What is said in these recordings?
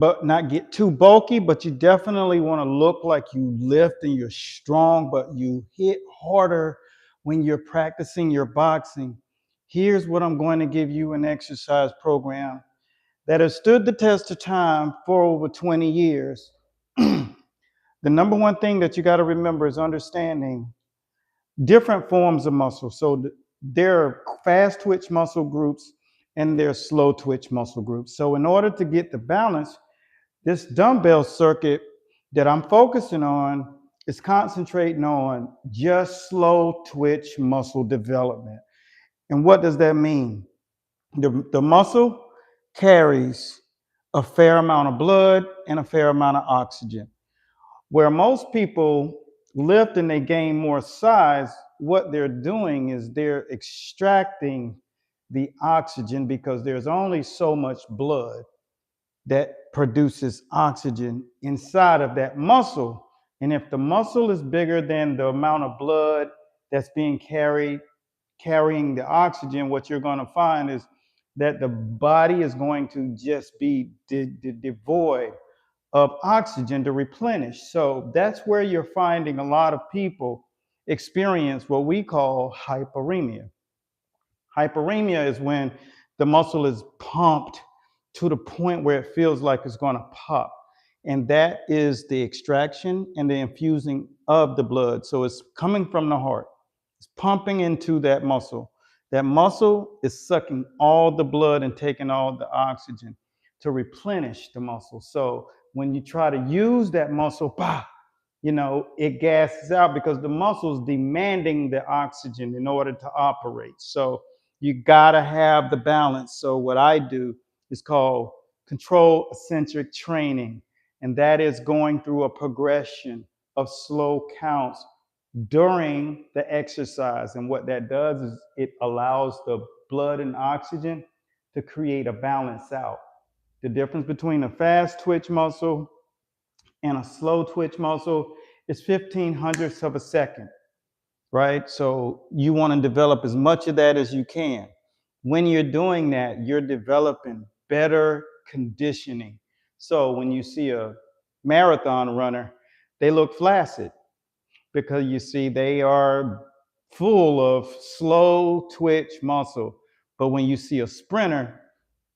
but not get too bulky, but you definitely want to look like you lift and you're strong, but you hit harder when you're practicing your boxing. Here's what I'm going to give you: an exercise program that has stood the test of time for over 20 years. The number one thing that you got to remember is understanding different forms of muscle. So there are fast twitch muscle groups and there are slow twitch muscle groups. So in order to get the balance, this dumbbell circuit that I'm focusing on is concentrating on just slow twitch muscle development. And what does that mean? The muscle carries a fair amount of blood and a fair amount of oxygen. Where most people lift and they gain more size, what they're doing is they're extracting the oxygen because there's only so much blood that produces oxygen inside of that muscle. And if the muscle is bigger than the amount of blood that's being carrying the oxygen, what you're going to find is that the body is going to just be devoid of oxygen to replenish. So that's where you're finding a lot of people experience what we call hyperemia. Hyperemia is when the muscle is pumped to the point where it feels like it's going to pop. And that is the extraction and the infusing of the blood. So it's coming from the heart. It's pumping into that muscle. That muscle is sucking all the blood and taking all the oxygen to replenish the muscle. So when you try to use that muscle, it gasses out because the muscle is demanding the oxygen in order to operate. So you gotta have the balance. So what I do is called control-eccentric training. And that is going through a progression of slow counts during the exercise. And what that does is it allows the blood and oxygen to create a balance out. The difference between a fast twitch muscle and a slow twitch muscle is 1500ths of a second, right? So you want to develop as much of that as you can. When you're doing that, you're developing better conditioning. So when you see a marathon runner, they look flaccid because you see they are full of slow twitch muscle. But when you see a sprinter,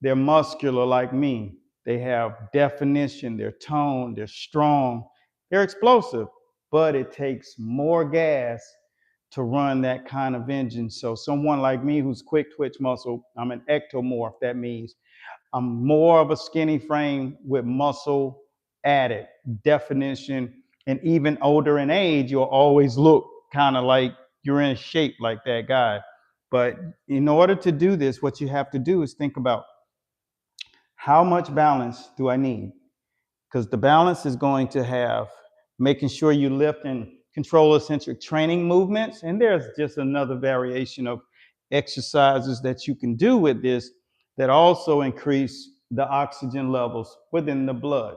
they're muscular like me. They have definition, they're toned, they're strong, they're explosive, but it takes more gas to run that kind of engine. So someone like me who's quick twitch muscle, I'm an ectomorph. That means I'm more of a skinny frame with muscle added, definition, and even older in age, you'll always look kind of like you're in shape like that guy. But in order to do this, what you have to do is think about how much balance do I need? Because the balance is going to have making sure you lift and control eccentric training movements. And there's just another variation of exercises that you can do with this that also increase the oxygen levels within the blood.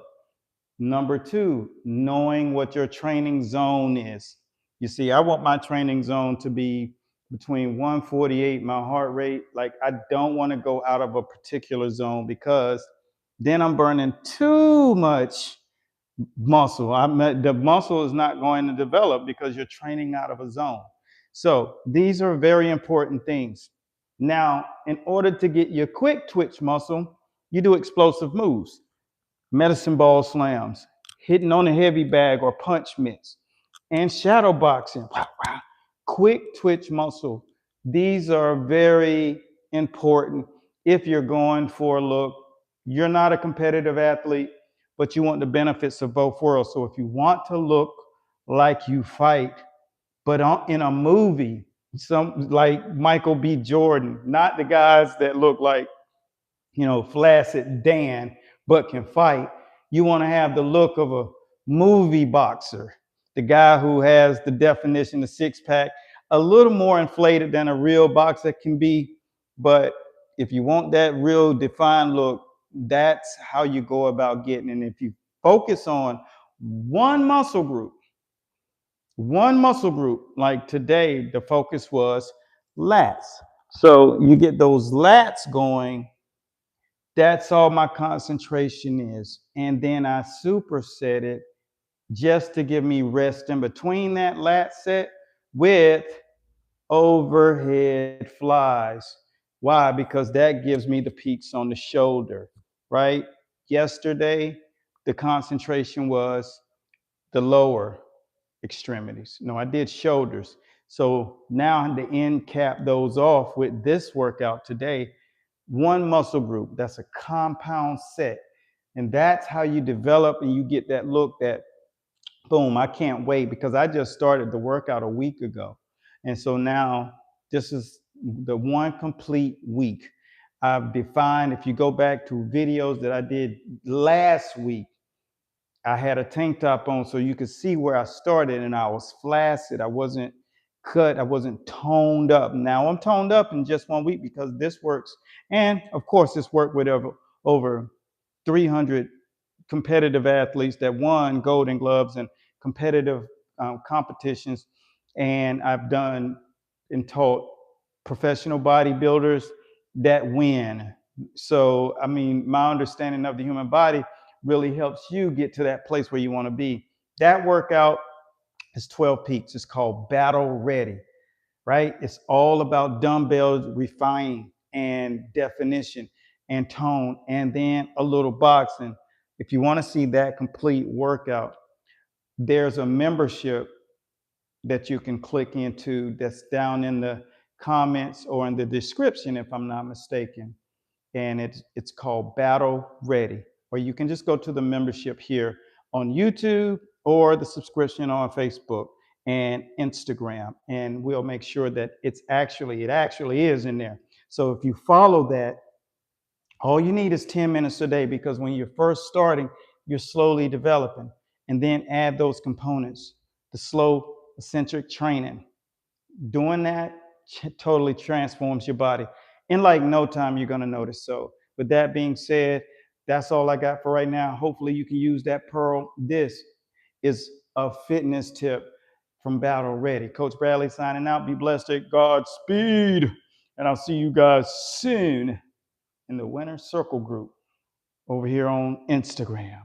Number two, knowing what your training zone is. You see, I want my training zone to be between 148, my heart rate. Like, I don't want to go out of a particular zone because then I'm burning too much muscle. The muscle is not going to develop because you're training out of a zone. So these are very important things. Now, in order to get your quick twitch muscle, you do explosive moves, medicine ball slams, hitting on a heavy bag or punch mitts, and shadow boxing. Quick twitch muscle. These are very important if you're going for a look. You're not a competitive athlete, but you want the benefits of both worlds. So if you want to look like you fight, but in a movie, some like Michael B. Jordan, not the guys that look like, flaccid Dan, but can fight. You want to have the look of a movie boxer, the guy who has the definition, the six-pack, a little more inflated than a real boxer can be. But if you want that real defined look, that's how you go about getting it. And if you focus on one muscle group, like today, the focus was lats. So you get those lats going, That's all my concentration is. And then I superset it just to give me rest in between that lat set with overhead flies. Why? Because that gives me the peaks on the shoulder, right? Yesterday, the concentration was the lower extremities. No, I did shoulders. So now to end cap those off with this workout today, one muscle group, that's a compound set. And that's how you develop and you get that look that, boom, I can't wait, because I just started the workout a week ago. And so now this is the one complete week. I've defined, if you go back to videos that I did last week, I had a tank top on so you could see where I started, and I was flaccid. I wasn't cut. I wasn't toned up. Now I'm toned up in just 1 week because this works. And of course, this worked with over 300 competitive athletes that won Golden Gloves and competitive competitions. And I've done and taught professional bodybuilders that win. So, I mean, my understanding of the human body really helps you get to that place where you want to be. That workout is 12 peaks. It's called Battle Ready, right? It's all about dumbbells, refining and definition and tone, and then a little boxing. If you want to see that complete workout, there's a membership that you can click into that's down in the comments or in the description, if I'm not mistaken. And it's called Battle Ready. Or you can just go to the membership here on YouTube or the subscription on Facebook and Instagram, and we'll make sure that it actually is in there. So if you follow that, all you need is 10 minutes a day, because when you're first starting, you're slowly developing. And then add those components, the slow eccentric training. Doing that totally transforms your body. In like no time, you're going to notice. So with that being said, that's all I got for right now. Hopefully you can use that pearl. This is a fitness tip from Battle Ready. Coach Bradley signing out. Be blessed at Godspeed. And I'll see you guys soon in the Winner Circle group over here on Instagram.